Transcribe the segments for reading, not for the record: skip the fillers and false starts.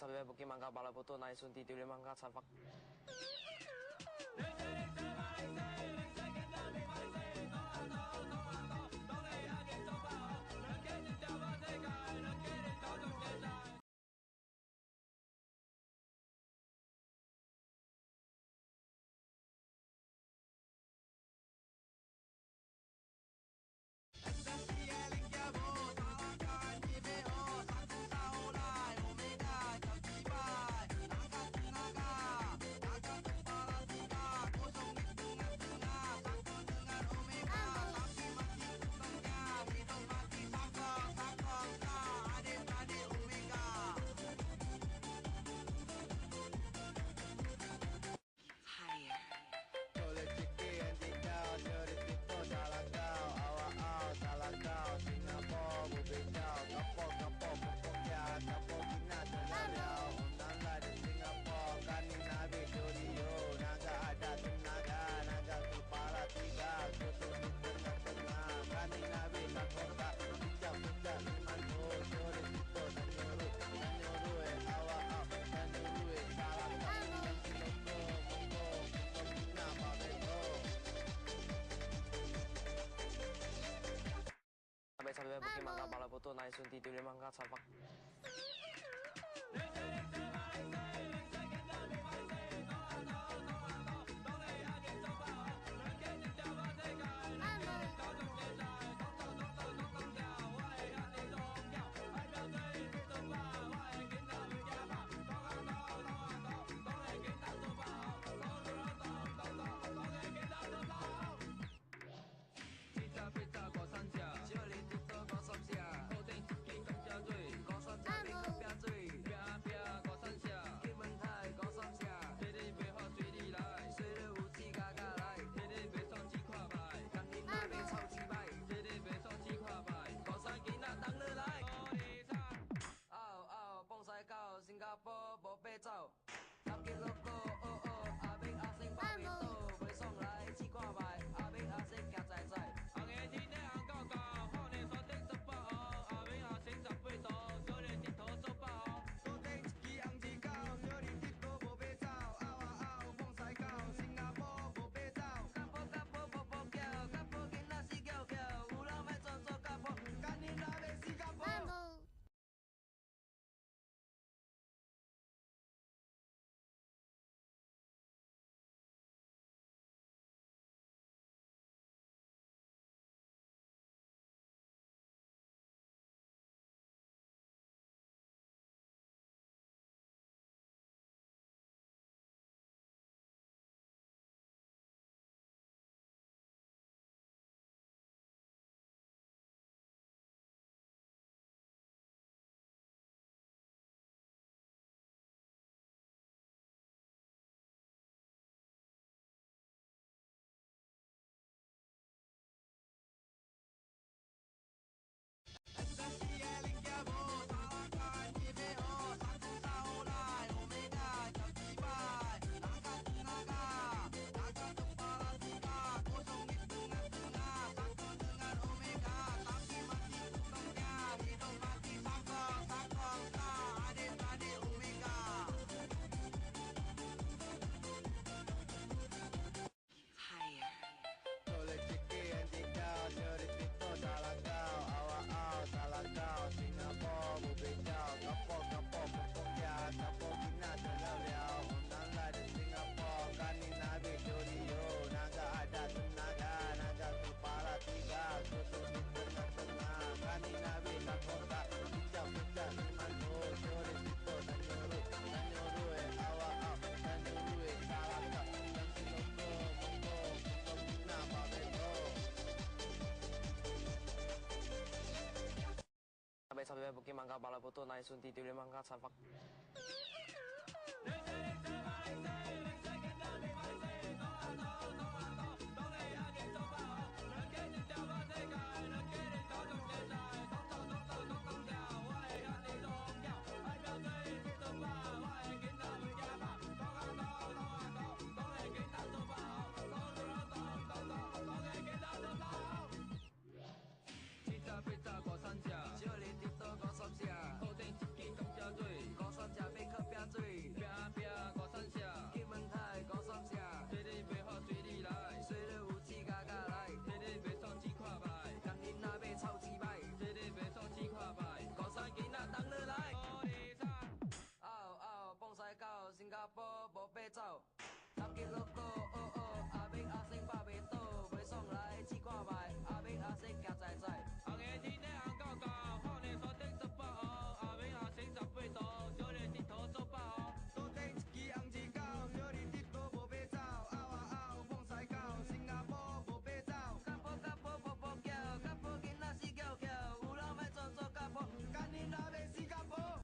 Sabe porque mangga bala boto na isunti tuli mangga sapak. Sabe porque mangga bala boto na isunti tuli mangga sapak. Sabe porque mangga bala boto na isunti tuli mangga sapak. 加坡无白走，10级 logo，阿明阿星拍袂倒，袂爽来试看觅，阿明阿星行在在。红的天顶红高高，好的山顶十八号，阿明阿星18度，小日佚佗做饱哦。多顶一支红字狗，小日佚佗无白走，嗷啊嗷放屎狗，新加坡无白走，加坡加坡波波叫，加坡囡仔死翘翘，有人要做加坡，干你若要死加坡。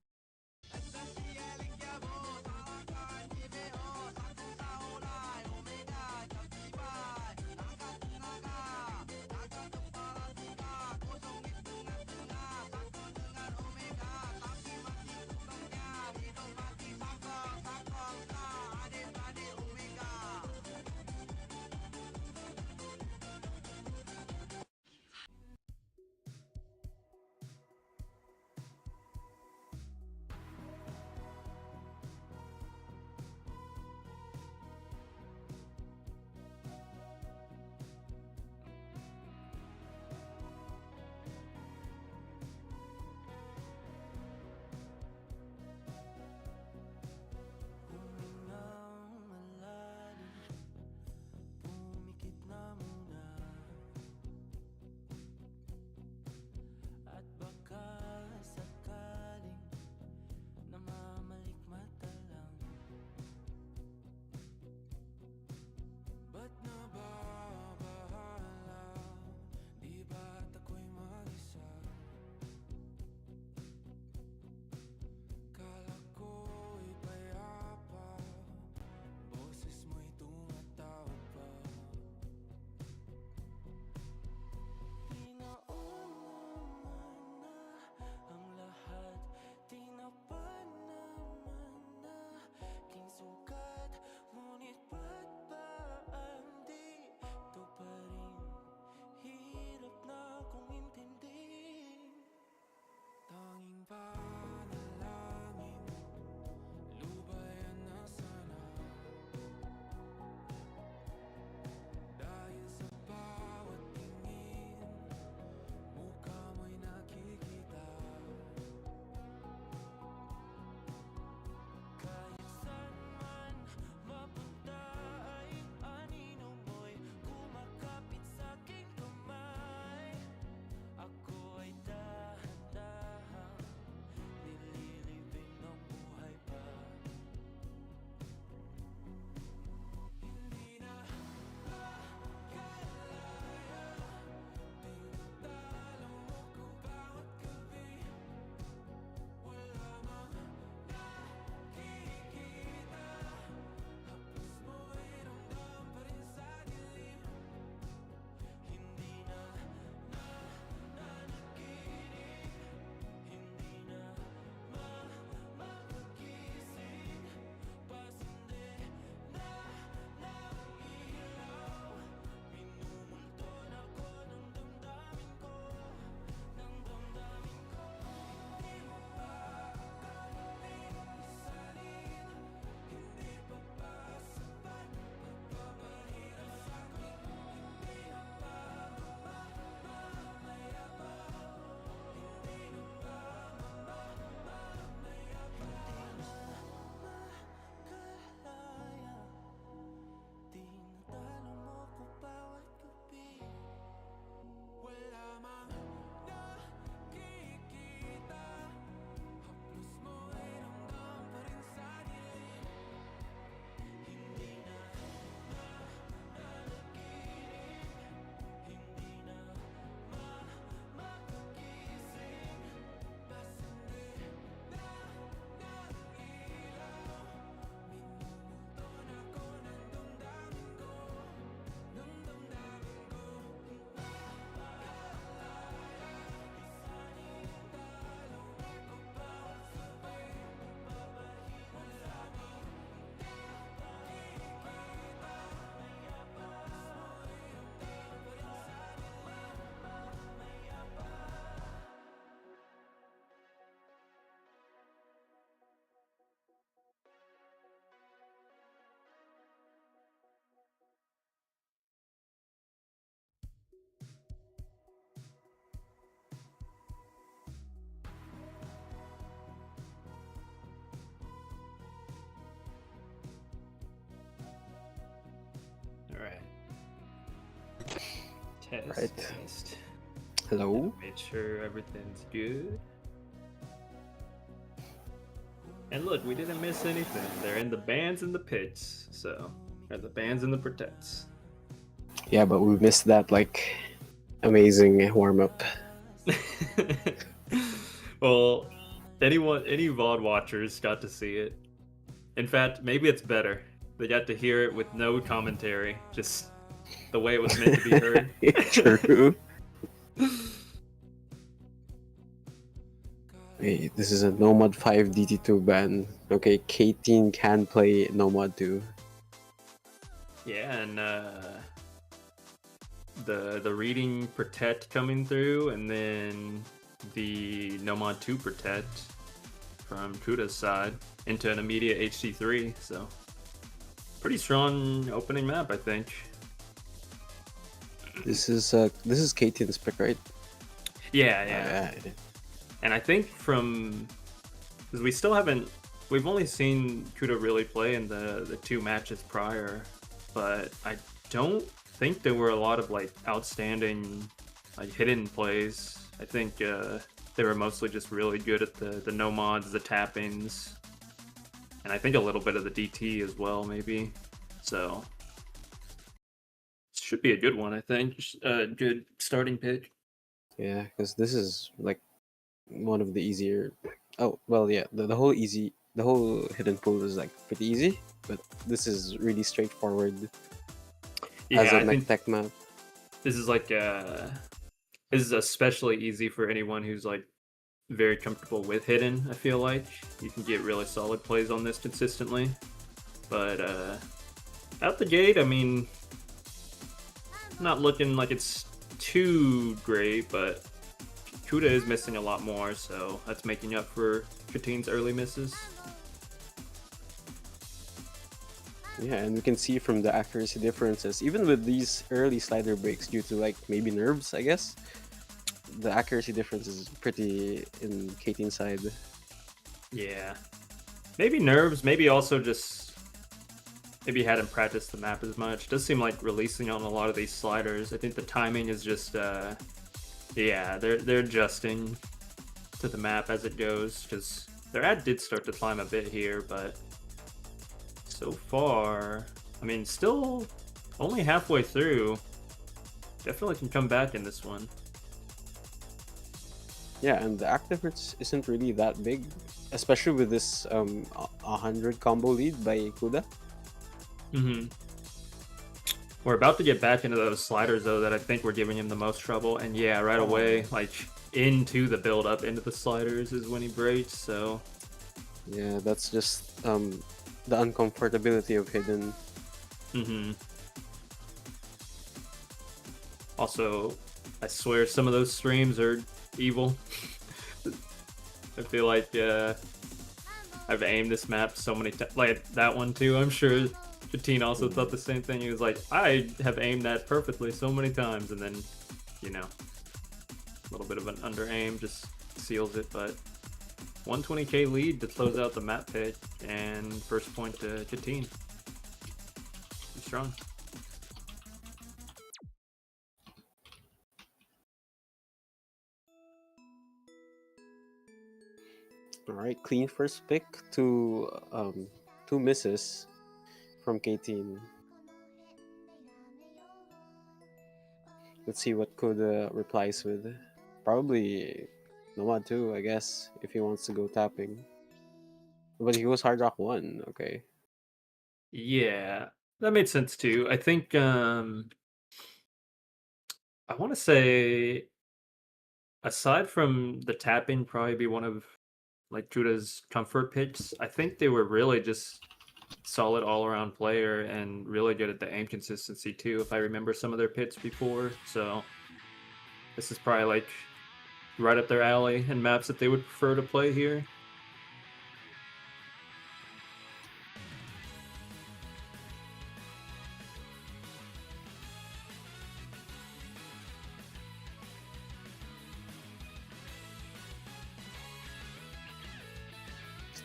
Right. Test. Hello. Make sure everything's good. And look, we didn't miss anything. They're in the bands and the pits, so or the bands and the protects. Yeah, but we missed that like amazing warm up. Well, any VOD watchers got to see it. In fact, maybe it's better. They got to hear it with no commentary, just the way it was meant to be heard. True. Hey, this is a Nomad 5 DT2 ban. Okay, Cateen can play Nomad 2. Yeah, and the reading protect coming through, and then the Nomad 2 protect from Kuda's side into an immediate HC3. So pretty strong opening map, I think. This is Cateen's pick, right? Yeah. And I think because we've only seen Kuda really play in the 2 matches prior, but I don't think there were a lot of like outstanding like hidden plays. I think they were mostly just really good at the no mods, the tappings, and I think a little bit of the DT as well, maybe. So should be a good one, I think. A good starting pick. Yeah, because this is like one of the easier. Oh well, yeah. The whole hidden pool is like pretty easy, but this is really straightforward as a mech tech map. This is like this is especially easy for anyone who's like very comfortable with hidden. I feel like you can get really solid plays on this consistently, but out the gate, I mean, not looking like it's too great, but Kuda is missing a lot more, so that's making up for Cateen's early misses. Yeah, and we can see from the accuracy differences, even with these early slider breaks due to like maybe nerves, I guess, the accuracy difference is pretty in Cateen's side. Yeah. Maybe nerves, maybe also just maybe hadn't practiced the map as much. It does seem like releasing on a lot of these sliders. I think the timing is just yeah, they're adjusting to the map as it goes, because their ad did start to climb a bit here, but so far, I mean, still only halfway through. Definitely can come back in this one. Yeah, and the act difference isn't really that big, especially with this 100 combo lead by Kuda. We're about to get back into those sliders, though, that I think were giving him the most trouble. And yeah, right away, like, into the build-up into the sliders is when he breaks, so... Yeah, that's just the uncomfortability of hidden. Also, I swear some of those streams are evil. I feel like I've aimed this map so many times. Like, that one, too, I'm sure... Cateen also thought the same thing. He was like, I have aimed that perfectly so many times, and then, you know, a little bit of an under aim just seals it. But 120k lead to close out the map pick, and first point to Cateen. Strong. All right, clean first pick to 2 misses from Cateen. Let's see what Kuda replies with. Probably Nomad 2, I guess, if he wants to go tapping. But he goes Hard Rock 1, okay. Yeah, that made sense too. I think I want to say, aside from the tapping probably be one of like Kuda's comfort picks, I think they were really just solid all-around player and really good at the aim consistency too, if I remember some of their pits before. So this is probably like right up their alley and maps that they would prefer to play here.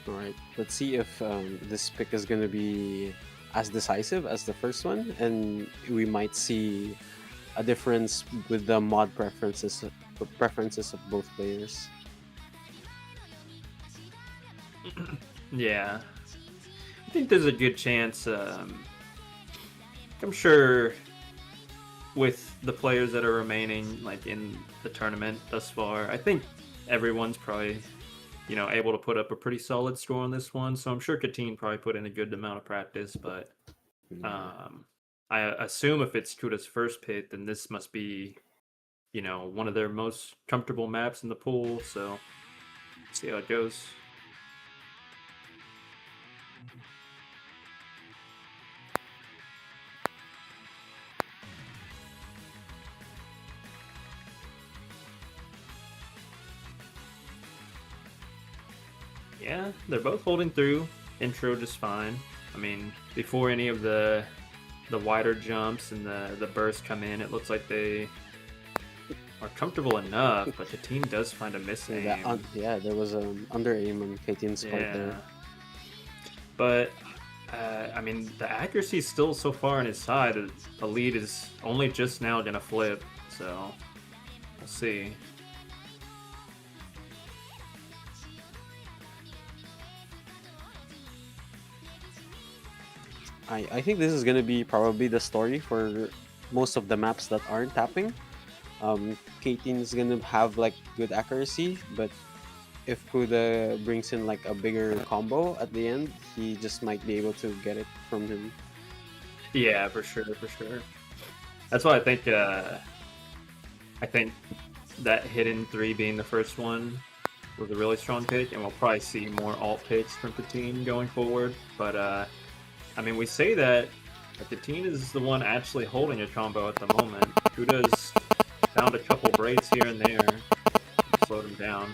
Alright, let's see if this pick is going to be as decisive as the first one, and we might see a difference with the mod preferences of both players. Yeah, I think there's a good chance. I'm sure with the players that are remaining, like in the tournament thus far, I think everyone's probably, able to put up a pretty solid score on this one. So I'm sure Cateen probably put in a good amount of practice, but I assume if it's Kuda's first pit, then this must be, one of their most comfortable maps in the pool. So see how it goes. Yeah, they're both holding through. Intro just fine. I mean, before any of the wider jumps and the bursts come in, it looks like they are comfortable enough, but the team does find a miss aim. There was an under aim on Cateen's part there. But, I mean, the accuracy is still so far on his side. The lead is only just now going to flip, so we'll see. I think this is going to be probably the story for most of the maps that aren't tapping. Cateen is going to have like good accuracy, but if Kuda brings in like a bigger combo at the end, he just might be able to get it from him. Yeah, for sure. That's why I think that hidden 3 being the first one was a really strong pick, and we'll probably see more alt picks from Cateen going forward. But I mean, we say that Cateen is the one actually holding a combo at the moment. Kuda's found a couple breaks here and there, slowed him down.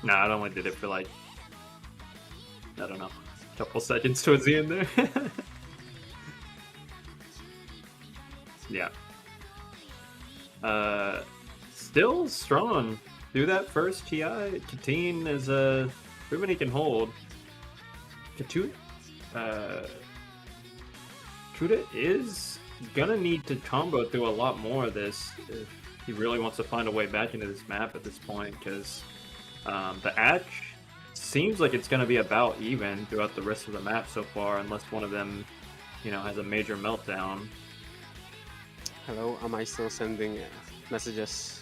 No, I only did it for like, I don't know, a couple seconds towards the end there. Yeah. Still strong. Do that first TI. Cateen is proven he can hold. Kuda is gonna need to combo through a lot more of this if he really wants to find a way back into this map at this point, because the Atch seems like it's going to be about even throughout the rest of the map so far, unless one of them, has a major meltdown. Hello, am I still sending messages?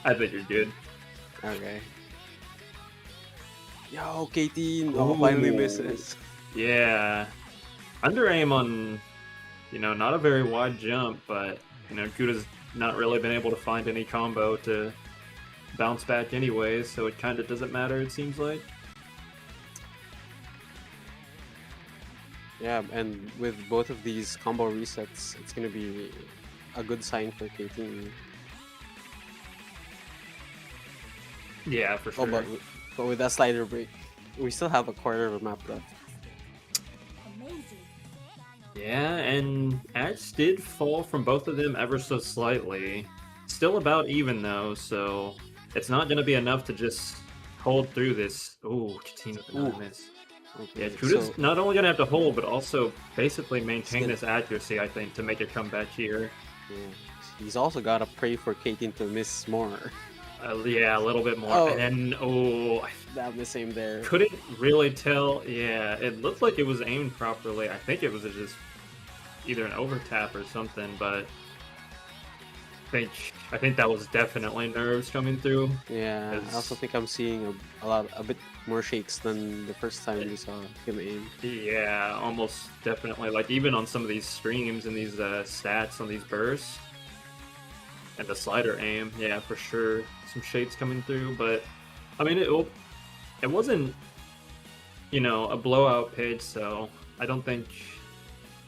I think you're good. Okay. Yo, Cateen! Oh, finally misses. Yeah. Under aim on, not a very wide jump, but, Kuda's not really been able to find any combo to bounce back anyways, so it kind of doesn't matter, it seems like. Yeah, and with both of these combo resets, it's going to be a good sign for Cateen. Yeah, for sure. Oh, but with that slider break, we still have a quarter of a map left. Yeah, and Axe did fall from both of them ever so slightly. Still about even though, so it's not going to be enough to just hold through this. Ooh, Cateen with another miss. Okay, yeah, Kuda's not only going to have to hold, but also basically maintain this accuracy, I think, to make it come back here. Yeah. He's also got to pray for Cateen to miss more. Yeah, a little bit more. And that miss aim there. Couldn't really tell. Yeah, it looked like it was aimed properly. I think it was just either an over tap or something, but I think that was definitely nerves coming through. Yeah, I also think I'm seeing a bit more shakes than the first time we saw him aim. Yeah, almost definitely. Like even on some of these streams and these stats on these bursts and the slider aim, yeah, for sure, some shakes coming through. But I mean, it wasn't, a blowout pitch, so I don't think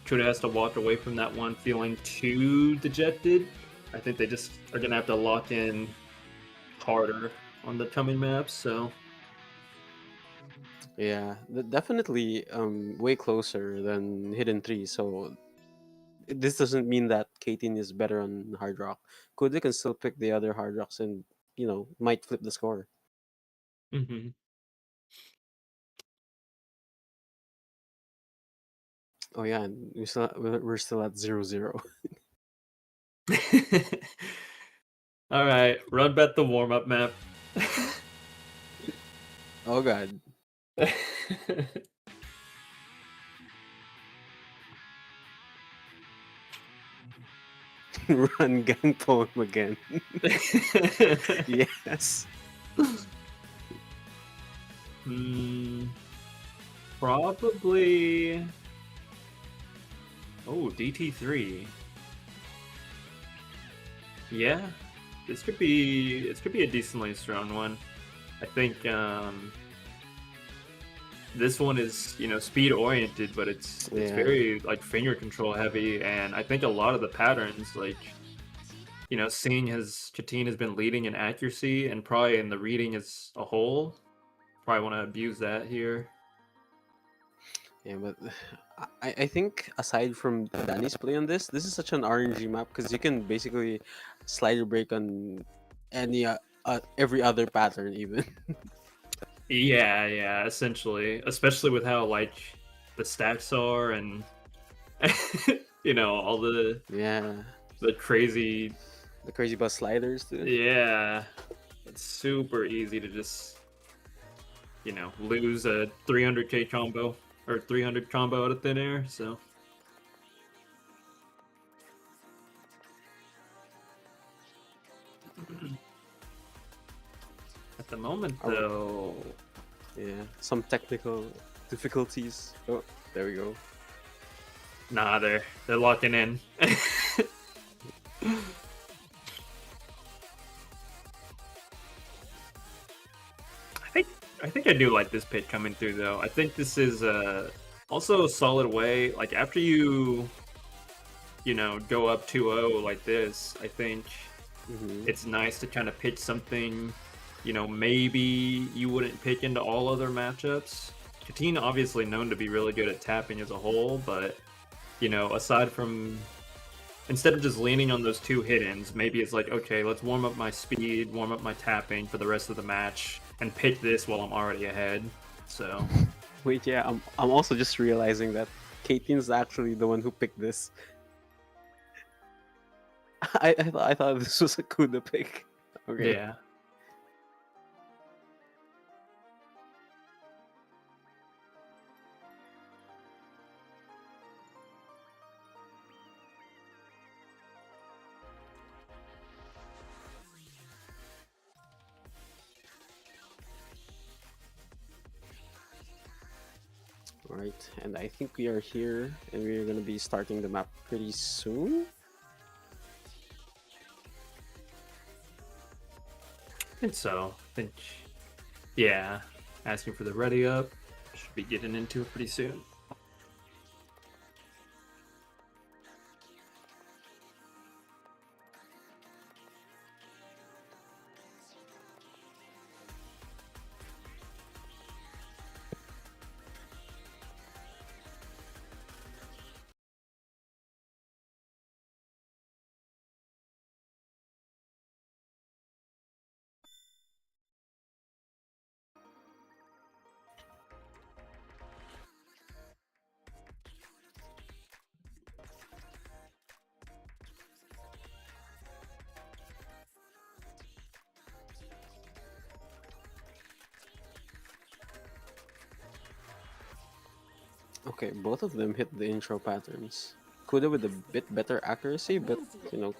Kuda has to walk away from that one feeling too dejected. I think they just are going to have to lock in harder on the coming maps, so... Yeah, definitely way closer than Hidden 3. So this doesn't mean that Cateen is better on Hard Rock. Kuda can still pick the other Hard Rocks and, might flip the score. Hmm. Oh yeah, and we're still at 0-0. All right, run back the warm up map. Oh god. Run gang poem again. Yes. Hmm, probably. Oh, DT3. Yeah, this could be a decently strong one. I think this one is speed oriented, but it's Yeah. very like finger control heavy, and I think a lot of the patterns like seeing as Cateen has been leading in accuracy and probably in the reading as a whole, probably want to abuse that here. Yeah, but I think aside from Danny's play on this is such an RNG map because you can basically slider break on every other pattern even. Yeah, essentially, especially with how like the stacks are and all the Yeah, crazy. the crazy bus sliders too. Yeah, it's super easy to just lose a 300k combo or 300 combo out of thin air. So at the moment, Are we- though, Yeah, some technical difficulties. Oh, there we go. nah, they're locking in. I think I do like this pick coming through though. I think this is also a solid way. Like after you go up 2-0 like this, I think Hmm. it's nice to kind of pitch something maybe you wouldn't pick into all other matchups. Cateen obviously known to be really good at tapping as a whole, but aside from instead of just leaning on those two hiddens, maybe it's like, okay, let's warm up my speed, warm up my tapping for the rest of the match, and pick this while I'm already ahead. So Wait, yeah, I'm also just realizing that Kateen's actually the one who picked this. I thought this was a Kuda pick. Okay. yeah. Alright, and I think we are here and we're gonna be starting the map pretty soon. I think so. Yeah, asking for the ready up. Should be getting into it pretty soon. Okay, both of them hit the intro patterns. Kuda with a bit better accuracy, but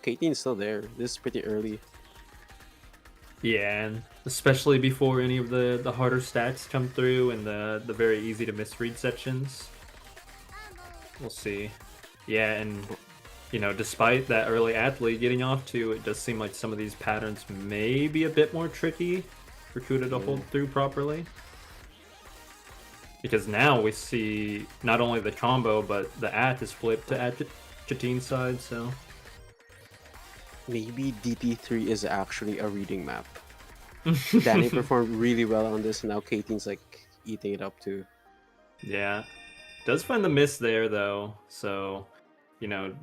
Kateen's still there. This is pretty early. Yeah, and especially before any of the harder stacks come through and the very easy to misread sections. We'll see. Yeah, and despite that early athlete getting off to, it does seem like some of these patterns may be a bit more tricky for Kuda to hold through properly. Because now we see not only the combo, but the at is flipped to Cateen's side, so... Maybe DT3 is actually a reading map. Danny performed really well on this, and now Kateen's like eating it up too. Yeah. Does find the miss there though, so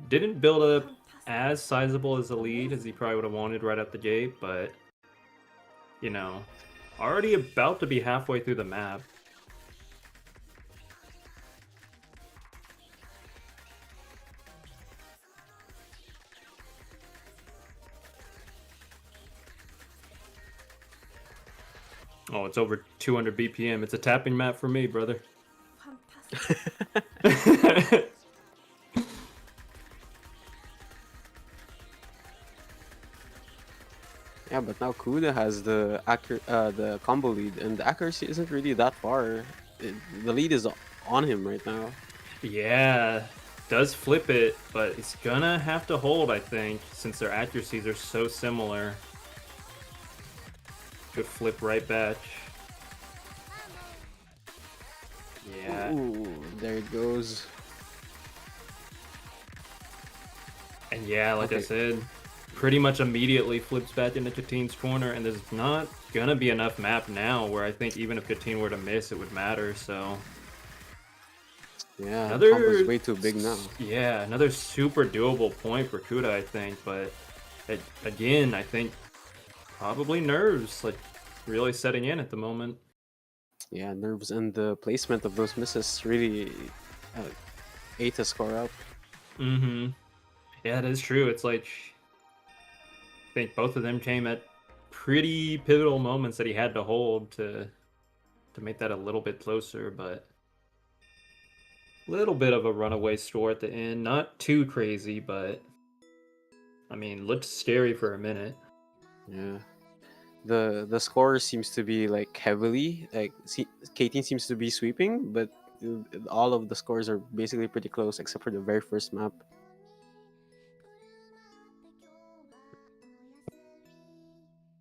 didn't build up as sizable as a lead as he probably would have wanted right out the gate, but already about to be halfway through the map. Oh, it's over 200 BPM. It's a tapping map for me, brother. Yeah, but now Kuda has the combo lead, and the accuracy isn't really that far. The lead is on him right now. Yeah, does flip it, but it's gonna have to hold, I think, since their accuracies are so similar. Could flip right back. Yeah. Ooh, there it goes. And yeah, like I Okay. said, pretty much immediately flips back into Cateen's corner, and there's not gonna be enough map now where I think even if Cateen were to miss, it would matter, so... Yeah, the combo's way too big now. Yeah, another super doable point for Kuda, I think, but again, I think probably nerves, like, really setting in at the moment. Yeah, nerves and the placement of those misses really ate a score up. Mm-hmm. Yeah, that is true. It's like, I think both of them came at pretty pivotal moments that he had to hold to make that a little bit closer, but a little bit of a runaway score at the end. Not too crazy, but I mean, looked scary for a minute. Yeah. The score seems to be like heavily Cateen seems to be sweeping, but all of the scores are basically pretty close except for the very first map.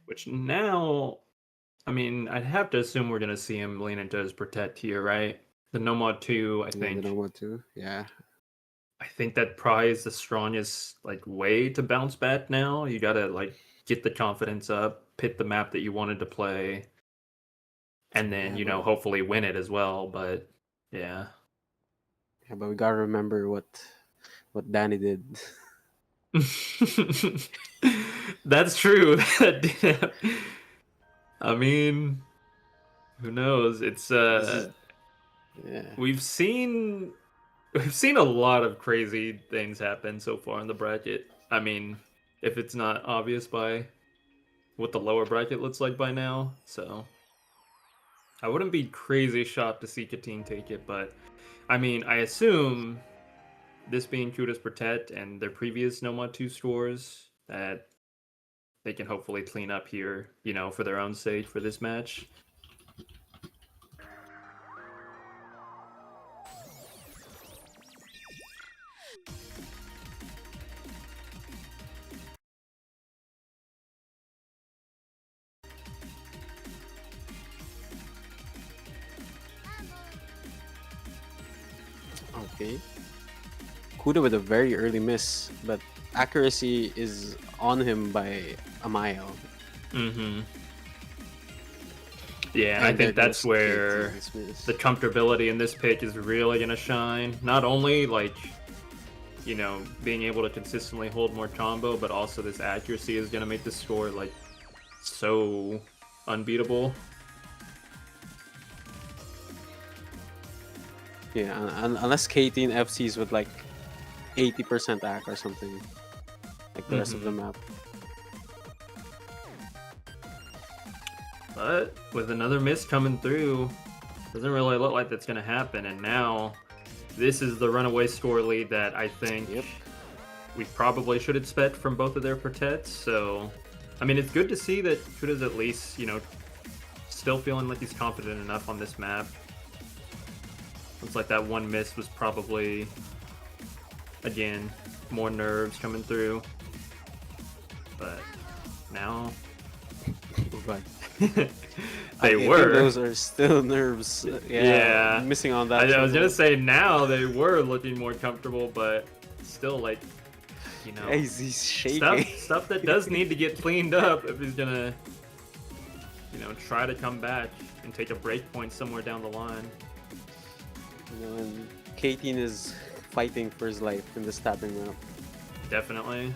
Which now, I mean, I'd have to assume we're gonna see him lean into his protect here, right? The No Mod 2, I think. The No Mod 2, yeah. I think that probably is the strongest way to bounce back now. You gotta get the confidence up, pit the map that you wanted to play, and then hopefully win it as well. But yeah. Yeah, but we gotta remember what Danny did. That's true. I mean, who knows? It's yeah. We've seen a lot of crazy things happen so far in the bracket. I mean, if it's not obvious by what the lower bracket looks like by now, so I wouldn't be crazy shocked to see Cateen take it, but I mean, I assume this being Kuda's protect and their previous No Mod 2 scores that they can hopefully clean up here, for their own sake for this match. Okay. Kuda with a very early miss, but accuracy is on him by a mile. Mm-hmm. Yeah, I think that's where the comfortability in this pick is really going to shine. Not only, being able to consistently hold more combo, but also this accuracy is going to make the score, so unbeatable. Yeah, unless Cateen FCs with 80% AC or something, like the rest of the map. But with another miss coming through, doesn't really look like that's going to happen. And now, this is the runaway score lead that I think we probably should expect from both of their protects. So, I mean, it's good to see that Kuda's at least, still feeling like he's confident enough on this map. Looks like that one miss was probably, again, more nerves coming through. But now... But they I were. think those are still nerves. Yeah. Missing on that. I was going to say now they were looking more comfortable, but still, he's shaking. Stuff that does need to get cleaned up if he's going to try to come back and take a break point somewhere down the line. And Cateen is fighting for his life in the stabbing map. Definitely.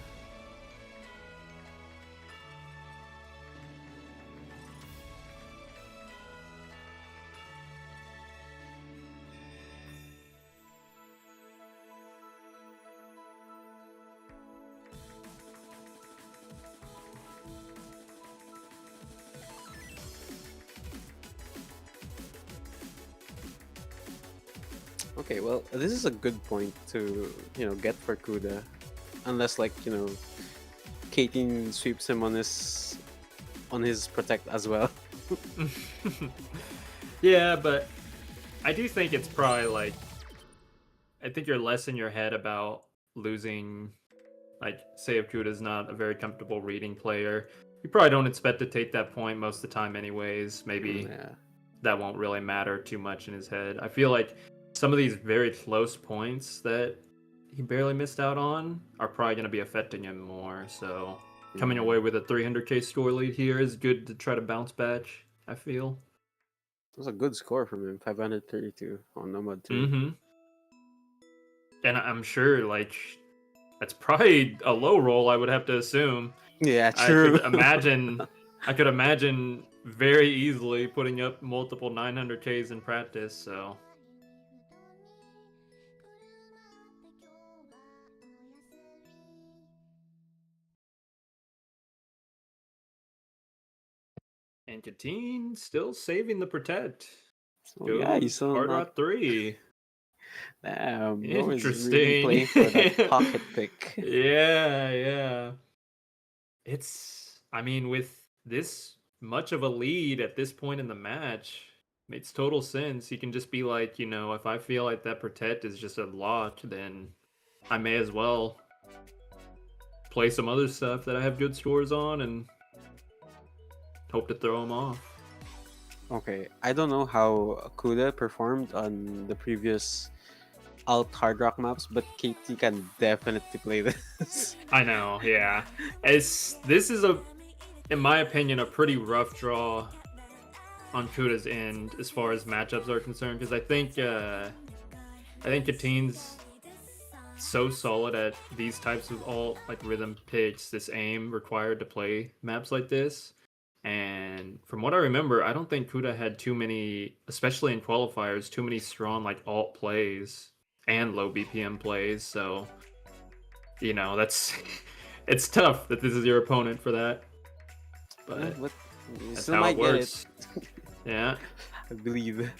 Okay, well, this is a good point to get for Kuda, unless Cateen sweeps him on his protect as well. Yeah, but I do think it's probably like, I think you're less in your head about losing, like, say if Kuda's not a very comfortable reading player, you probably don't expect to take that point most of the time anyways. Maybe that won't really matter too much in his head. I feel like some of these very close points that he barely missed out on are probably going to be affecting him more, so coming away with a 300k score lead here is good to try to bounce back, I feel. It was a good score from him, 532 on Nomad 2. Mm-hmm. And I'm sure, like, that's probably a low roll, I would have to assume. Yeah, true. I could imagine very easily putting up multiple 900Ks in practice, so... And Cateen still saving the protect. Oh, yeah, he's still hard not... rock 3. Damn, Interesting. Really playing for that pocket pick. Yeah. I mean, with this much of a lead at this point in the match, makes total sense. He can just be like, if I feel like that protect is just a lock, then I may as well play some other stuff that I have good scores on and hope to throw him off. Okay, I don't know how Kuda performed on the previous alt hard rock maps, but KT can definitely play this. I know, yeah. This is in my opinion, a pretty rough draw on Kuda's end as far as matchups are concerned, because I think Cateen's so solid at these types of alt rhythm picks, this aim required to play maps like this. And from what I remember, I don't think Kuda had too many, especially in qualifiers, too many strong alt plays and low BPM plays. So, that's it's tough that this is your opponent for that. But that's how it works. Yeah, I believe.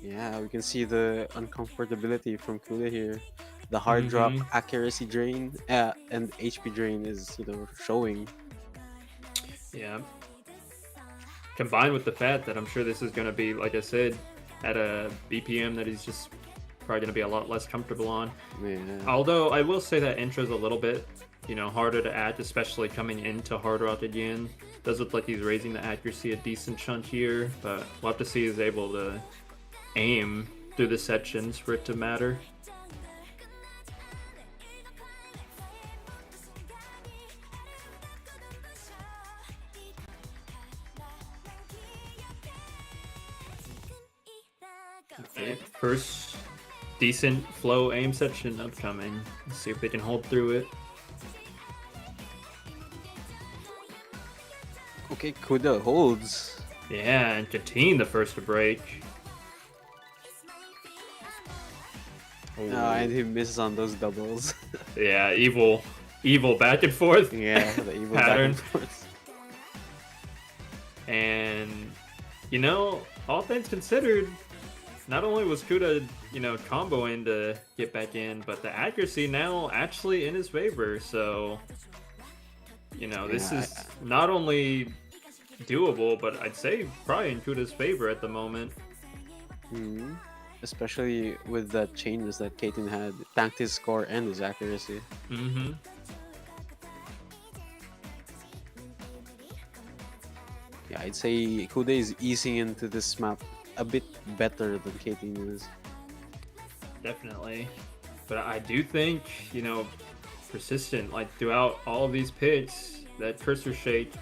Yeah, we can see the uncomfortability from Kuda here. The hard drop accuracy drain and HP drain is showing. Yeah. Combined with the fact that I'm sure this is going to be, like I said, at a BPM that he's just probably going to be a lot less comfortable on. Yeah. Although I will say that intro's a little bit, harder to add, especially coming into hard rock again. Does look like he's raising the accuracy a decent chunk here, but we'll have to see if he's able to aim through the sections for it to matter. Okay, first decent flow aim section upcoming. Let's see if they can hold through it. Okay, Kuda holds. Yeah, and Cateen the first to break. And he misses on those doubles. Yeah, evil back and forth. Yeah, the evil pattern. back and forth. And all things considered, not only was Kuda, comboing to get back in, but the accuracy now actually in his favor. So, this is not only doable, but I'd say probably in Kuda's favor at the moment. Mm-hmm. Especially with the changes that Cateen had, tanked his score and his accuracy. Mm-hmm. Yeah, I'd say Kuda is easing into this map a bit better than Cateen is. Definitely. But I do think, you know, persistent, like throughout all of these picks, that cursor shake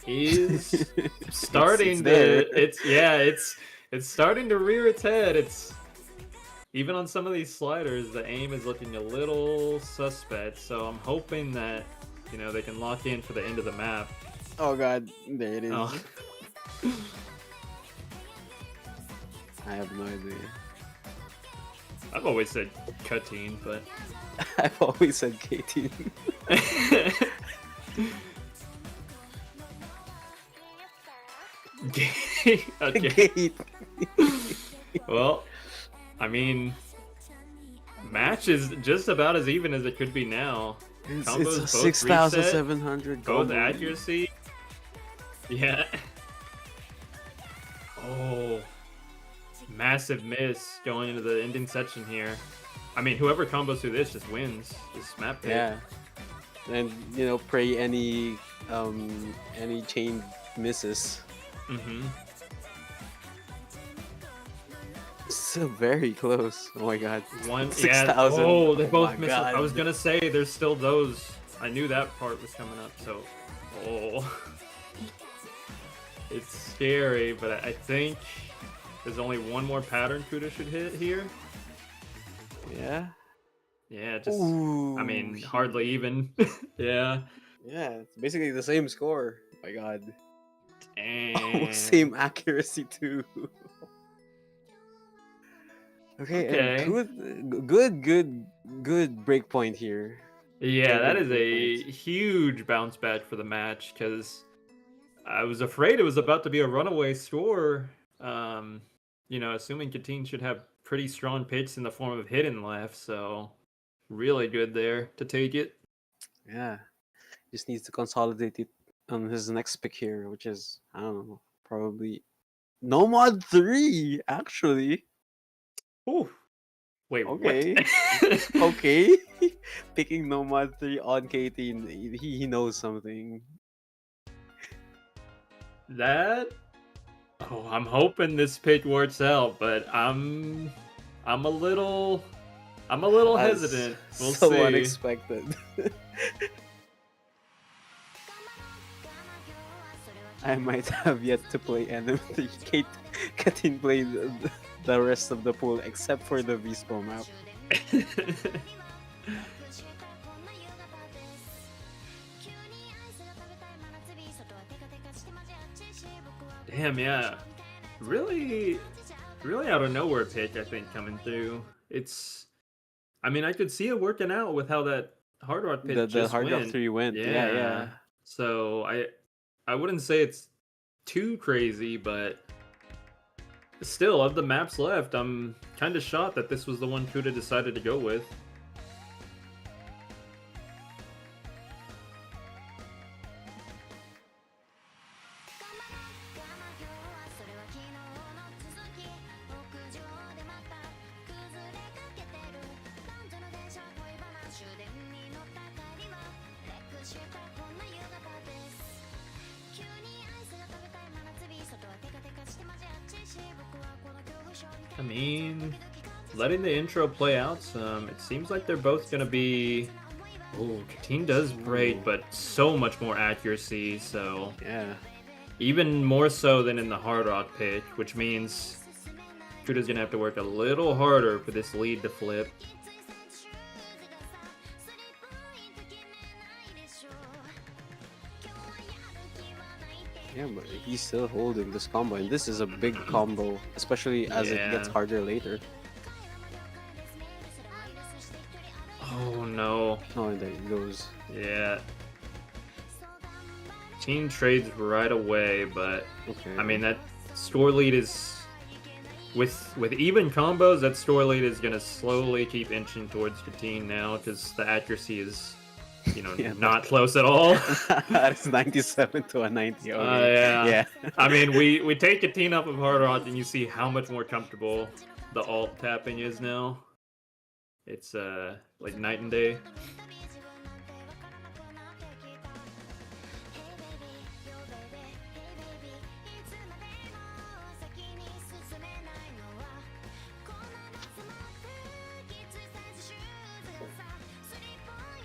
is starting there. to it's starting to rear its head. It's even on some of these sliders, the aim is looking a little suspect, so I'm hoping that, you know, they can lock in for the end of the map. Oh god, there it is. Oh. I have no idea. I've always said Cateen, but I've always said Cateen. Okay. Gate. Well, I mean, match is just about as even as it could be now. It's Combos a both 6,700 both combo. accuracy. Yeah. Oh, massive miss going into the ending section here. I mean, whoever combos through this just wins this map pick. Yeah. And you know, pray any chain misses. Mm-hmm. Still very close. Oh my god. 6,000. 6,000. Oh, they both my missed. God. I was gonna say there's still those. I knew that part was coming up. So, oh, it's scary. But I think there's only one more pattern Kuda should hit here. Yeah. Yeah, just Ooh, I mean, hardly even. Yeah. Yeah, it's basically the same score. Oh my god. Dang. Almost same accuracy too. Okay, Okay. and good break point here. Yeah, that Very is good a points. huge bounce back for the match because I was afraid it was about to be a runaway score. You know, assuming Cateen should have pretty strong picks in the form of hidden left, so really good there to take it. Yeah, just needs to consolidate it on his next pick here, which is I don't know, probably Nomad 3 actually. Ooh. Wait, Okay. what? Okay, picking Nomad 3 on Cateen, he knows something. That. Oh, I'm hoping this pick works out, but I'm a little That's hesitant. We'll so see. unexpected. I might have yet to play NM3. Cateen played the rest of the pool except for the VSUS4 map. Damn, yeah. Really out of nowhere pick, I think, coming through. It's, I mean, I could see it working out with how that Hard Rock pick The just Hard Rock went. 3 went. Yeah. So I wouldn't say it's too crazy, but still, of the maps left, I'm kind of shocked that this was the one Kuda decided to go with. I mean, letting the intro play out some, it seems like they're both going to be... Oh, Cateen does break, but so much more accuracy, so... Yeah. Even more so than in the Hard Rock pick, which means Kuda's going to have to work a little harder for this lead to flip. Yeah, but he's still holding this combo, and this is a big combo, especially as it gets Yeah. harder later. Oh no. Oh, and there it goes. Yeah. Team trades right away, but Okay. I mean that score lead is with even combos. That score lead is gonna slowly keep inching towards Cateen now because the accuracy is, you know, Yeah, not close at all. That's 97 to a 90. Yeah. Yeah. I mean, we take Cateen off of Hard Rock, and you see how much more comfortable the alt tapping is now. It's like night and day.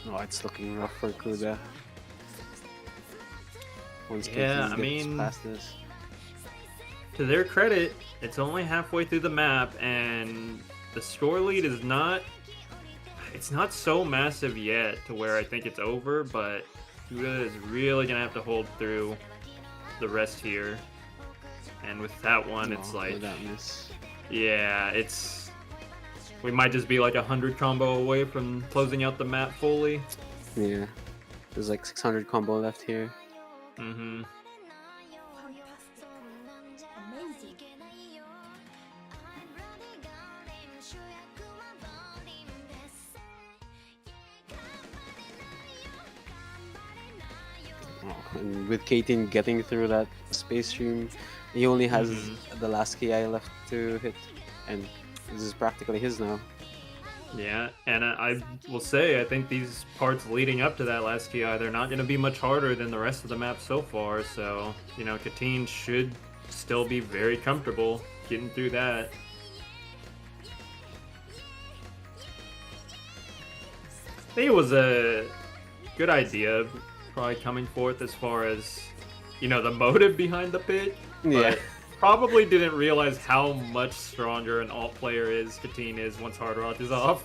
Oh, it's looking rough for Kuda. Once Yeah, Cateen I gets mean- past this. To their credit, it's only halfway through the map, and the score lead is not... It's not so massive yet to where I think it's over, but Kuda is really going to have to hold through the rest here. And with that one, it's Oh, like... without miss. Yeah, it's... We might just be like 100 combo away from closing out the map fully. Yeah. There's like 600 combo left here. Mm-hmm. Fantastic. Amazing. Oh, and with Cateen getting through that space stream, he only has the last KI left to hit, and this is practically his now. Yeah, and I will say, I think these parts leading up to that last TI, they're not going to be much harder than the rest of the map so far, so, you know, Cateen should still be very comfortable getting through that. I think it was a good idea, probably coming forth as far as, you know, the motive behind the pick, Yeah. but probably didn't realize how much stronger an alt player Cateen is once Hard Rock is off.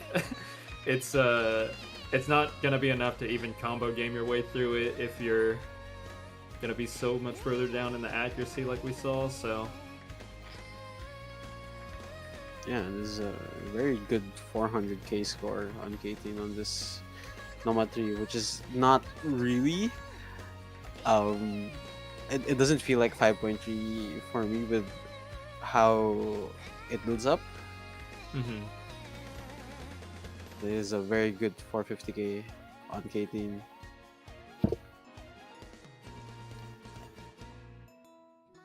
It's not gonna be enough to even combo game your way through it if you're gonna be so much further down in the accuracy like we saw, so Yeah, this is a very good 400k score on Cateen on this Noma 3, which is not really. It doesn't feel like 5.3 for me with how it builds up. It is a very good 450k on Cateen.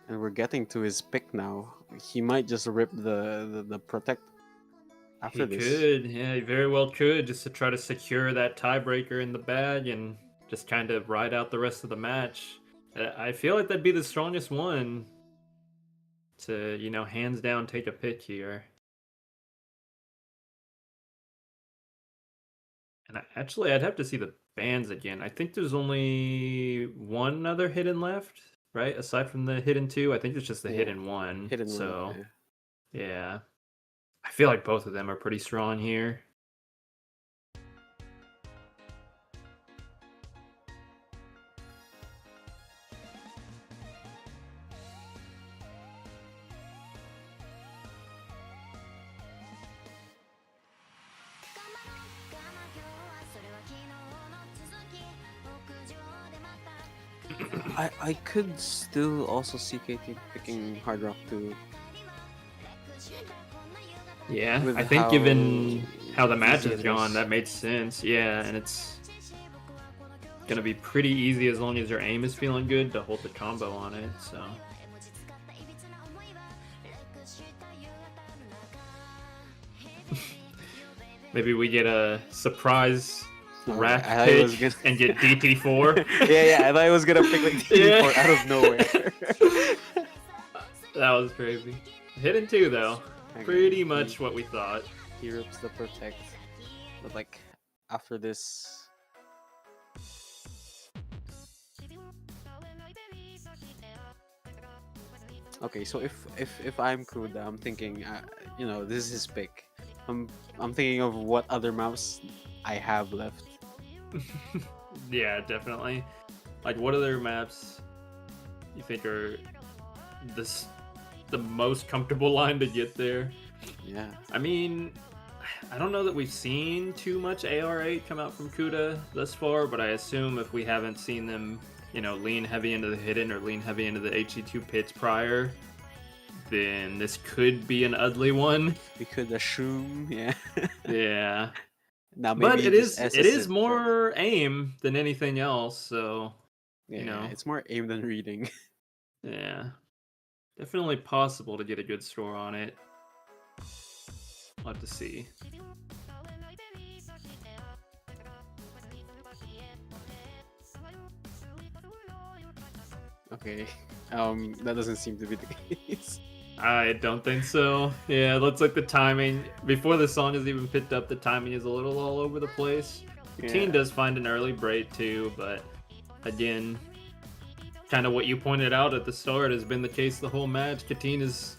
And we're getting to his pick now. He might just rip the protect after he this. could, yeah, he very well could, just to try to secure that tiebreaker in the bag and just kind of ride out the rest of the match. I feel like that'd be the strongest one to, you know, hands down take a pick here. And I'd have to see the bans again. I think there's only one other hidden left, right? Aside from the hidden 2, I think it's just the Yeah, hidden 1. Hidden so, one, yeah. I feel like both of them are pretty strong here. I could still also see Cateen picking Hard Rock too. Yeah, With I think given how the match easy has it gone, is. that made sense. Yeah, and it's gonna be pretty easy as long as your aim is feeling good to hold the combo on it. So maybe we get a surprise No, rack I thought it was pick gonna- and get DT4. yeah, I thought I was gonna pick like DT4 Yeah. out of nowhere. That was crazy. Hidden 2 though, pretty much what we thought. He rips the protect, but like after this, okay. So if I'm Kuda, I'm thinking, you know, this is his pick. I'm thinking of what other maps I have left. Yeah, definitely. Like, what other maps you think are the most comfortable line to get there? Yeah. I mean, I don't know that we've seen too much AR8 come out from Kuda thus far, but I assume if we haven't seen them, you know, lean heavy into the hidden or lean heavy into the HE2 pits prior, then this could be an ugly one. We could assume, yeah. Yeah. Now maybe But it just is SS more aim than anything else, so yeah, you know. it's more aim than reading. yeah. Definitely possible to get a good score on it. We'll have to see. Okay. That doesn't seem to be the case. I don't think so. Yeah, it looks like the timing, before the song is even picked up, the timing is a little all over the place. Cateen does find an early break too, but again, kind of what you pointed out at the start has been the case the whole match. Cateen is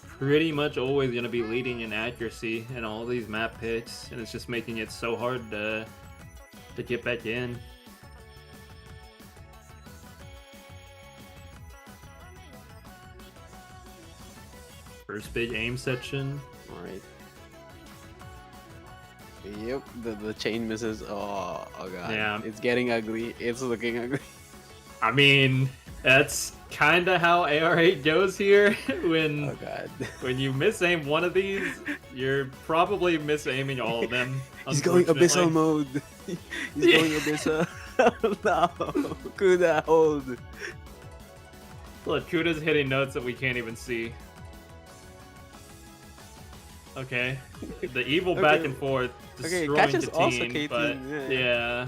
pretty much always going to be leading in accuracy in all these map picks, and it's just making it so hard to get back in. First big aim section. All right. Yep, the chain misses. Oh god. Yeah. It's getting ugly. It's looking ugly. I mean, that's kind of how AR8 goes here. Oh god. When you miss aim one of these, you're probably miss aiming all of them. He's going abyssal mode. He's going abyssal. No, Kuda, hold. Look, Kuda's hitting notes that we can't even see. Okay, the evil back and forth, destroying catches also Cateen, Cateen, but yeah.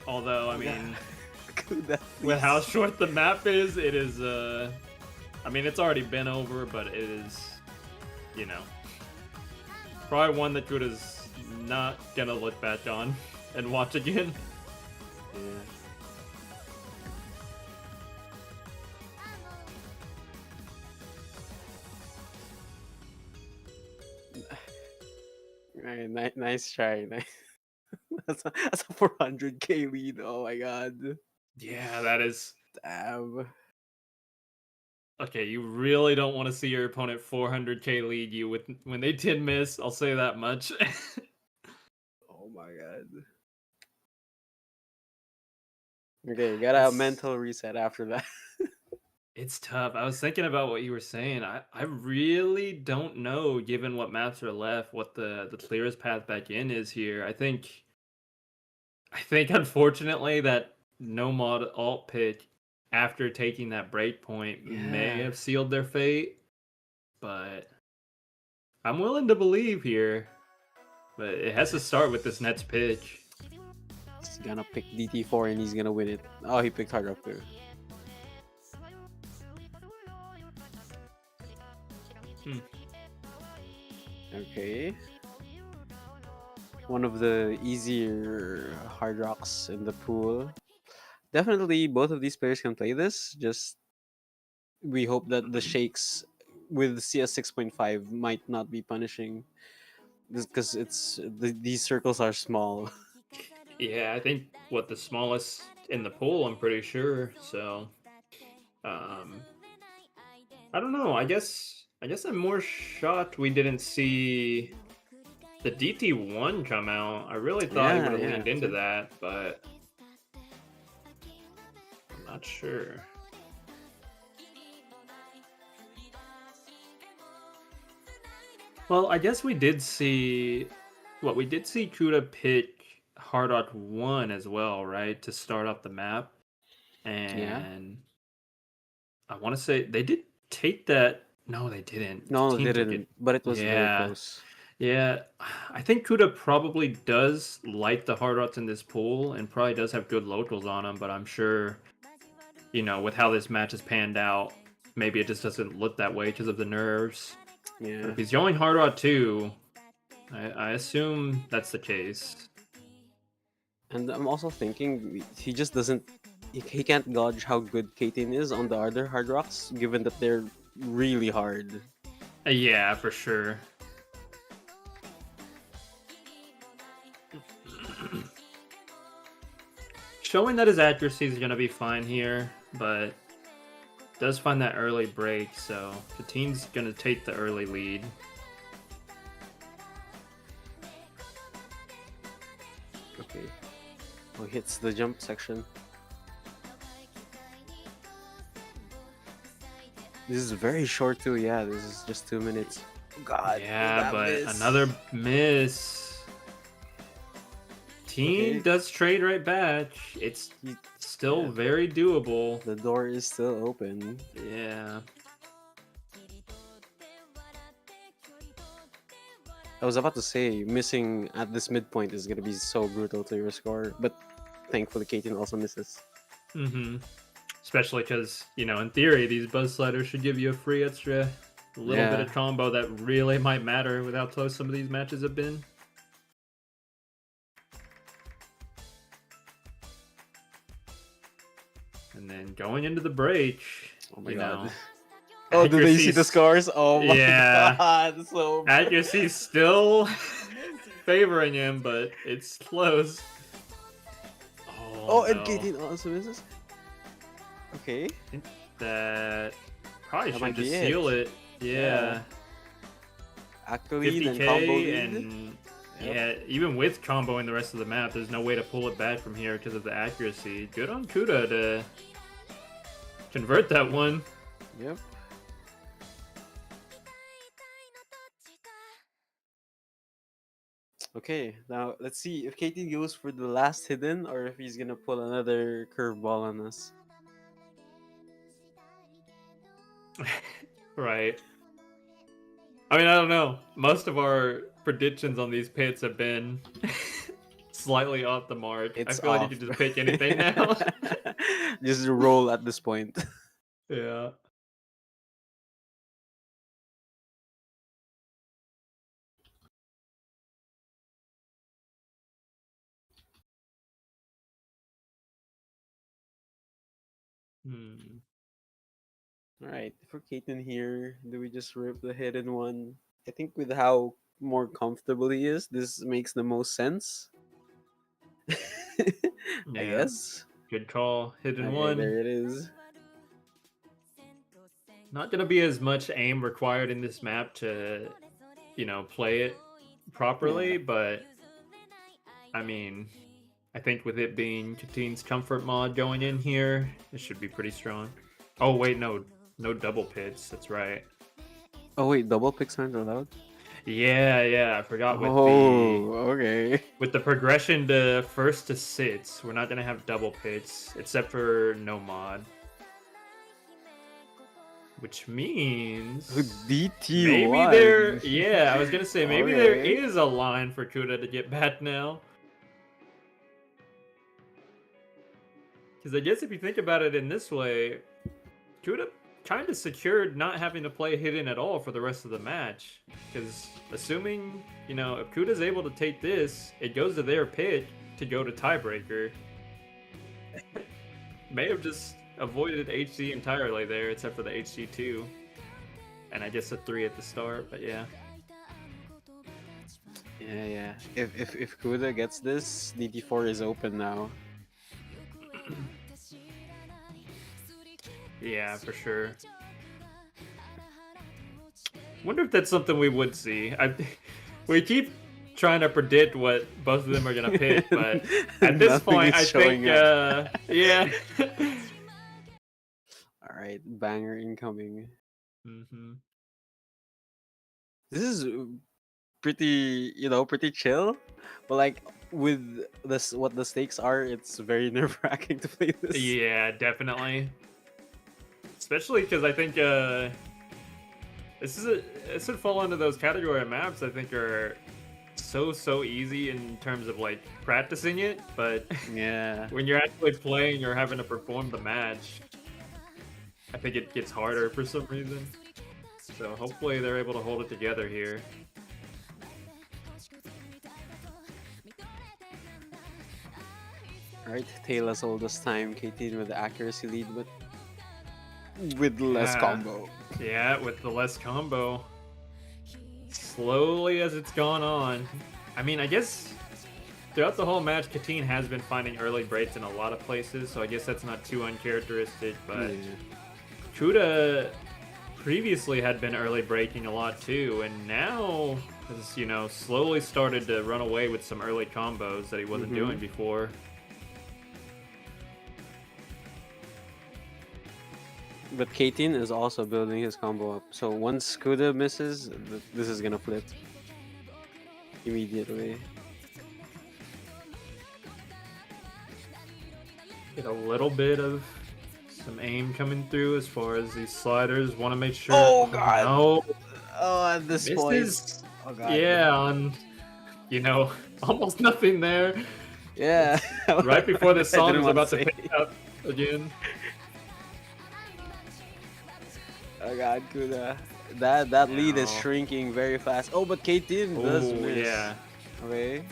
Although, I mean, Kuda, with how short the map is, it is, I mean, it's already been over, but it is, you know, probably one that Kuda's not gonna look back on and watch again. Yeah. Right, nice try. Nice. That's a 400k lead. Oh my god. Yeah, that is. Damn. Okay, you really don't want to see your opponent 400k lead you with when they did miss. I'll say that much. Oh my god. Okay, you gotta have mental reset after that. It's tough. I was thinking about what you were saying. I really don't know, given what maps are left, what the clearest path back in is here. I think unfortunately that no mod alt pick after taking that break point may Yeah. have sealed their fate. But I'm willing to believe here. But it has to start with this next pick. He's gonna pick DT4 and he's gonna win it. Oh, he picked hard up too. Okay. One of the easier hard rocks in the pool. Definitely both of these players can play this. Just we hope that the shakes with CS 6.5 might not be punishing. Because these circles are small. Yeah, I think what the smallest in the pool, I'm pretty sure. So, I don't know. I guess I'm more shocked we didn't see the DT1 come out. I really thought he would have leaned into that, but I'm not sure. Well, I guess we did see Kuda pick Hardot 1 as well, right? To start off the map. And I want to say they did take that. No, they didn't. No, they didn't. But it was very close. Yeah, I think Kuda probably does like the Hardots in this pool and probably does have good locals on him, but I'm sure, you know, with how this match has panned out, maybe it just doesn't look that way because of the nerves. Yeah. But if he's going Hardot 2, I assume that's the case. And I'm also thinking he just doesn't. He can't gauge how good Cateen is on the other hard rocks, given that they're really hard. Yeah, for sure. Showing that his accuracy is going to be fine here, but does find that early break, so Cateen's going to take the early lead. Okay. Oh, he hits the jump section. This is very short too. Yeah, this is just 2 minutes. God. Yeah, but another miss. Team does trade right back. It's still very doable. The door is still open. Yeah. I was about to say, missing at this midpoint is going to be so brutal to your score, but thankfully Cateen also misses. Mm-hmm. Especially because, you know, in theory, these buzz sliders should give you a free extra little bit of combo that really might matter with how close some of these matches have been. And then going into the break, Oh my you god. know, Oh, do they see the accuracy's- scores? Oh my Yeah. god. So Accuracy's still favoring him, but it's close. Oh, and no. Cateen also misses. Okay. That probably That should might be just it. seal it. Yeah. Akarin and combo 50k lead. and Yep. yeah, even with comboing the rest of the map, there's no way to pull it back from here because of the accuracy. Good on Kuda to convert that one. Yep. Okay, now let's see if Katie goes for the last hidden or if he's gonna pull another curveball on us. Right. I mean, I don't know. Most of our predictions on these pits have been slightly off the mark. It's I feel like off. you can just pick anything now. Just roll at this point. Yeah. Hmm. Alright, for Kaiten here, do we just rip the hidden one? I think with how more comfortable he is, this makes the most sense. I Yeah. guess. Good call. Hidden Okay, one. there it is. Not gonna be as much aim required in this map to, you know, play it properly, Yeah. but I mean, I think with it being Cateen's comfort mod going in here, it should be pretty strong. Oh wait, no double pits. That's right. Oh wait, double picks aren't allowed? Yeah, I forgot with okay. the progression to first to sits, we're not gonna have double pits except for no mod. Which means DT1. maybe there, yeah, I was gonna say maybe there Okay. is a line for Kuda to get back now. Because I guess if you think about it in this way, Kuda kind of secured not having to play hidden at all for the rest of the match. Because assuming, you know, if Kuda's able to take this, it goes to their pick to go to tiebreaker. May have just avoided HC entirely there, except for the HC2. And I guess a 3 at the start, but yeah. Yeah. If Kuda gets this, DT4 is open now. Yeah, for sure. Wonder if that's something we would see. We keep trying to predict what both of them are gonna pick, but at this Nothing point, is I think, showing up. yeah. Alright, banger incoming. Hmm. This is pretty, pretty chill. But like with this, what the stakes are, it's very nerve-wracking to play this. Yeah, definitely. Especially because I think this would fall into those category of maps I think are so easy in terms of like practicing it, but Yeah. when you're actually playing or having to perform the match, I think it gets harder for some reason. So hopefully they're able to hold it together here. Alright, Taylor's oldest time, Cateen with the accuracy lead, but with less Yeah. combo. Yeah, with the less combo. Slowly as it's gone on. I mean, I guess throughout the whole match, Cateen has been finding early breaks in a lot of places, so I guess that's not too uncharacteristic, but Yeah. Kuda previously had been early breaking a lot too, and now has, you know, slowly started to run away with some early combos that he wasn't doing before. But Cateen is also building his combo up. So once Kuda misses, this is gonna flip immediately. Get a little bit of some aim coming through as far as these sliders. Want to make sure. Oh, God. No. Oh, at this point. Misses. Oh god. Yeah, on, you know, almost nothing there. Yeah. Right before the I song didn't is want about to say. pick up again. Oh god, Kuda. That lead is No. shrinking very fast. Oh, but Cateen does Oh, miss. yeah. Okay.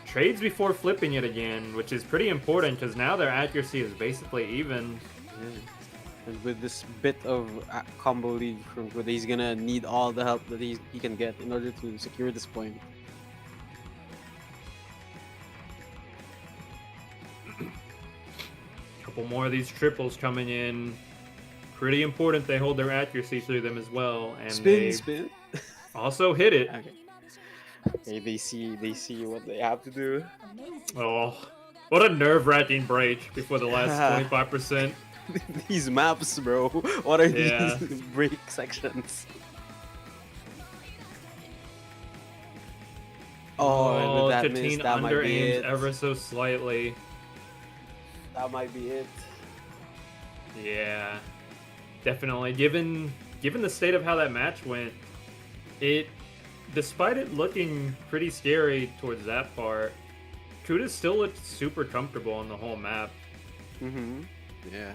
Trades before flipping it again, which is pretty important because now their accuracy is basically even. Yeah. And with this bit of combo lead from Kuda, he's gonna need all the help that he can get in order to secure this point. Couple more of these triples coming in. Pretty important they hold their accuracy through them as well, and they Spin. also hit it. Okay. Okay, they see what they have to do. Amazing. Oh, what a nerve-wracking break before the last 25%. These maps, bro. What are Yeah. these break sections? Oh, and with that miss, Cateen that might under be aims it. ever so slightly. That might be it. Yeah, definitely. Given the state of how that match went, despite it looking pretty scary towards that part, Kuda still looked super comfortable on the whole map. Mm-hmm. Yeah.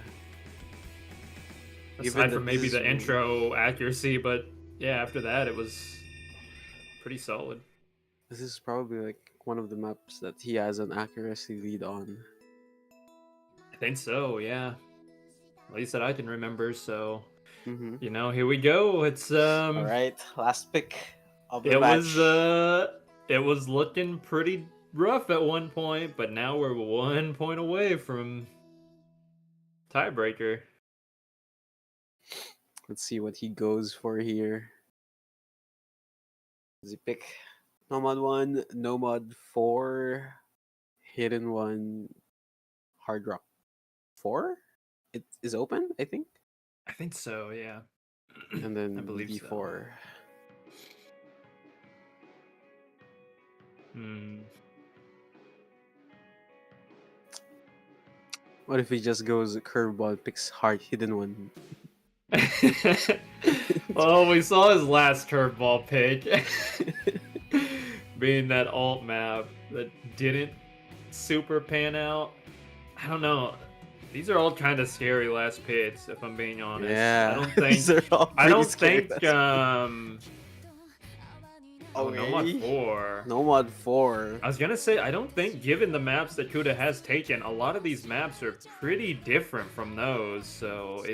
Given Aside that from maybe this the is- intro accuracy, but yeah, after that it was pretty solid. This is probably like one of the maps that he has an accuracy lead on. I think so, yeah. At least that I can remember. So, Mm-hmm. you know, here we go. It's All right, last pick of the it match. was looking pretty rough at one point, but now we're 1 point away from tiebreaker. Let's see what he goes for here. Does he pick Nomad 1, Nomad 4, Hidden 1, Hard Rock 4? It is open, I think. I think so, yeah. And then I believe so. D4. Hmm. What if he just goes curveball, picks Hidden 1? Well, we saw his last curveball pick being that alt map that didn't super pan out. I don't know. These are all kind of scary last picks, if I'm being honest. Yeah. I don't think. These are all I pretty don't scary. think. Oh, Nomad Okay. 4. Nomad 4. I was gonna say, I don't think, given the maps that Kuda has taken, a lot of these maps are pretty different from those, so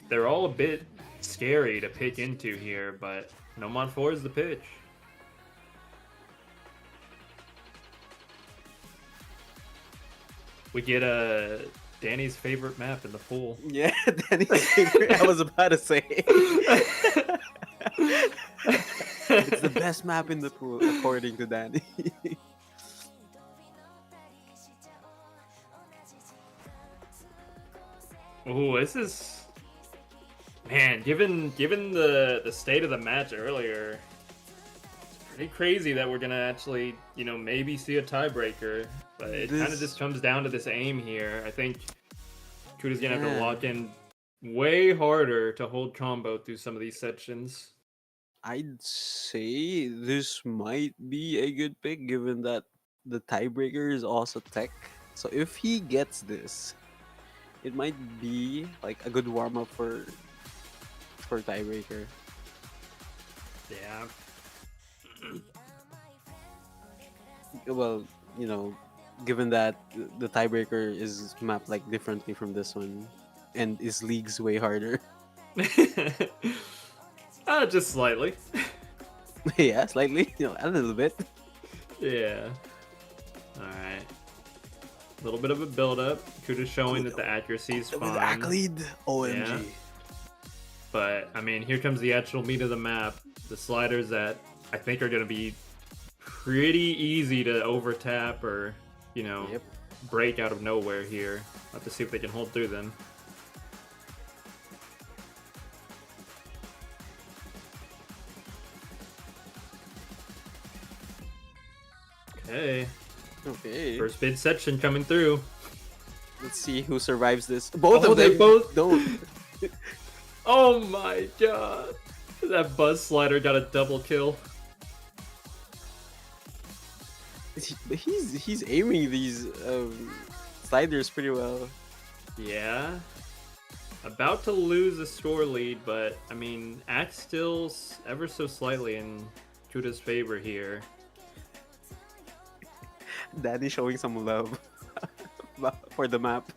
they're all a bit scary to pick into here, but Nomad 4 is the pitch. We get Danny's favorite map in the pool. Yeah, Danny's favorite. I was about to say. It's the best map in the pool, according to Danny. Ooh, this is, man. Given the state of the match earlier, it's pretty crazy that we're gonna actually, maybe see a tiebreaker. But it kind of This- just comes down to this aim here. I think Kuda's gonna have to Yeah. lock in way harder to hold combo through some of these sections. I'd say this might be a good pick, given that the tiebreaker is also tech. So if he gets this, it might be like a good warm up for tiebreaker. Yeah. Well, given that the tiebreaker is mapped like differently from this one, and is leagues way harder. Just slightly. Yeah, slightly, a little bit. Yeah. Alright. A little bit of a build-up. Kuda's showing that the accuracy is With fine. Aclead, OMG. Yeah. But, I mean, here comes the actual meat of the map. The sliders that I think are going to be pretty easy to overtap or, Yep. break out of nowhere here. I'll have to see if they can hold through them. Okay. Okay. First bid section coming through. Let's see who survives this. Both Oh, of they them both- don't. Oh my god. That buzz slider got a double kill. He's aiming these sliders pretty well. Yeah. About to lose a score lead, but I mean, Axe still ever so slightly in Kuda's favor here. Daddy showing some love for the map.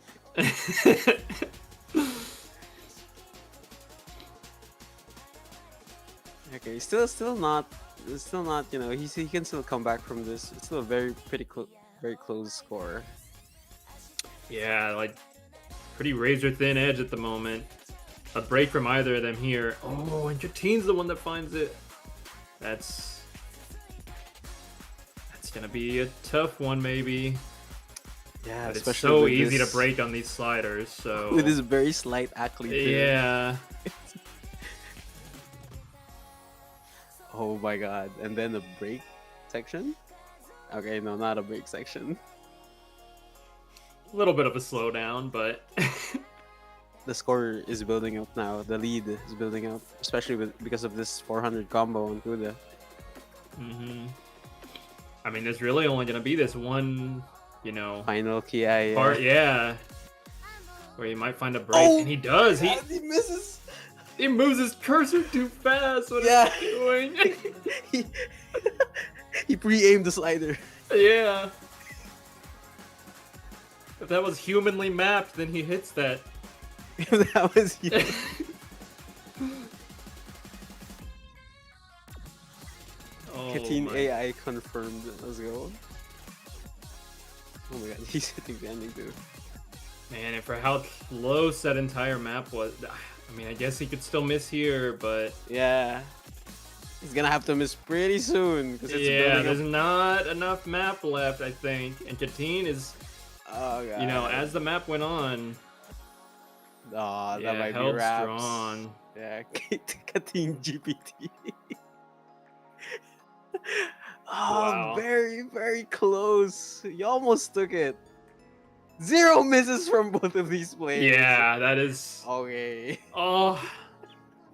Okay, still not, you know, he can still come back from this. It's still a very close score. Yeah, like pretty razor thin edge at the moment. A break from either of them here. Oh, and Cateen's the one that finds it. That's gonna be a tough one, maybe. Yeah, But it's especially so with easy this, to break on these sliders. So with this very slight athlete. yeah. Oh my god! And then the break section. Okay, no, not a break section. A little bit of a slowdown, but The score is building up now. The lead is building up, especially because of this 400 combo on Kuda. I mean, there's really only gonna be this one, you know, Final Ki. part, yeah, where you might find a break, and he does. He misses. He moves his cursor too fast. What Yeah. is he doing? he pre-aimed the slider. Yeah. If that was humanly mapped, then he hits that. That was you. Oh, Cateen my- AI confirmed. Let's go. Oh my god, he's hitting the ending too. Man, and for how close that entire map was, I mean, I guess he could still miss here, but Yeah. He's gonna have to miss pretty soon. Cause it's yeah, building there's up. not enough map left, I think. And Cateen is, Oh god. you know, as the map went on, Oh, that yeah, might be held raps. strong. Yeah, Cateen GPT. Oh, Wow. very close. You almost took it. 0 misses from both of these players. Yeah, that is. Okay. Oh,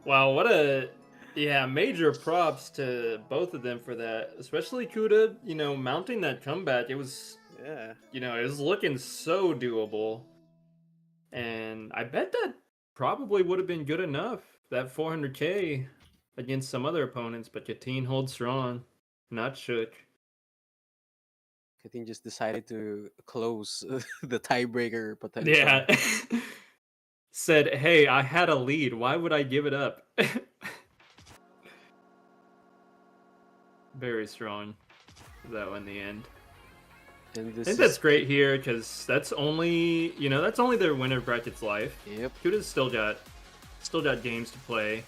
wow, what a. Yeah, major props to both of them for that. Especially Kuda, you know, mounting that comeback. It was, Yeah. you know, it was looking so doable. And I bet that probably would have been good enough, that 400k against some other opponents, but Cateen holds strong, not shook. Cateen just decided to close the tiebreaker potential. Yeah. Said, hey, I had a lead. Why would I give it up? Very strong, though, in the end. And I this think is... that's great here, because that's only, you know, that's only their winner bracket's life. Yep. Kuda's still got games to play.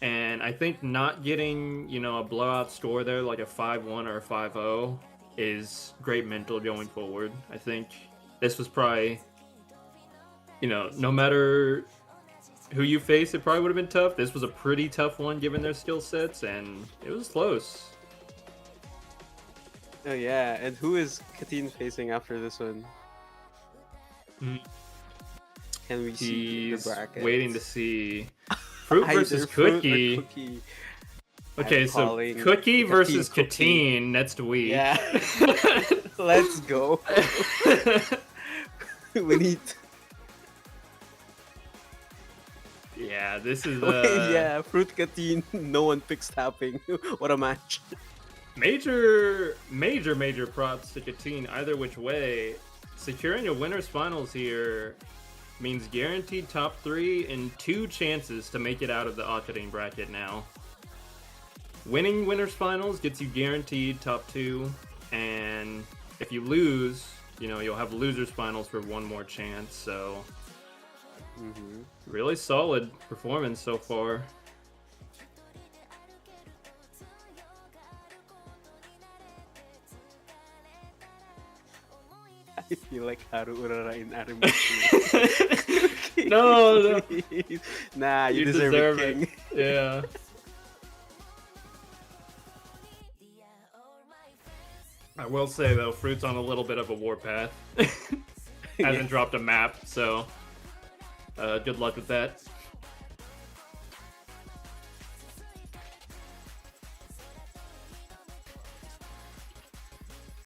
And I think not getting, you know, a blowout score there, like a 5-1 or a 5-0, is great mental going forward. I think this was probably, you know, no matter who you face, it probably would have been tough. This was a pretty tough one given their skill sets, and it was close. Oh yeah, and who is Cateen facing after this one? Mm. Can we see the He's bracket? waiting to see Fruit Either versus Fruit or Cookie. Cookie. Okay, I'm so calling Cookie versus Cookie. Cateen next week. Yeah. Let's go. We need. Yeah, this is Yeah, Fruit Cateen. No one picks tapping. What a match. major props to Cateen either which way. Securing a winner's finals here means guaranteed top 3 and 2 chances to make it out of the Akarin bracket now. Winning winner's finals gets you guaranteed top 2, and if you lose, you know, you'll have losers finals for 1 more chance. So really solid performance so far. I feel like Haru Urara in Arimasu. No. Nah, you, You deserve, deserve it, King. it. Yeah. I will say though, Fruit's on a little bit of a warpath. Hasn't dropped a map, so good luck with that.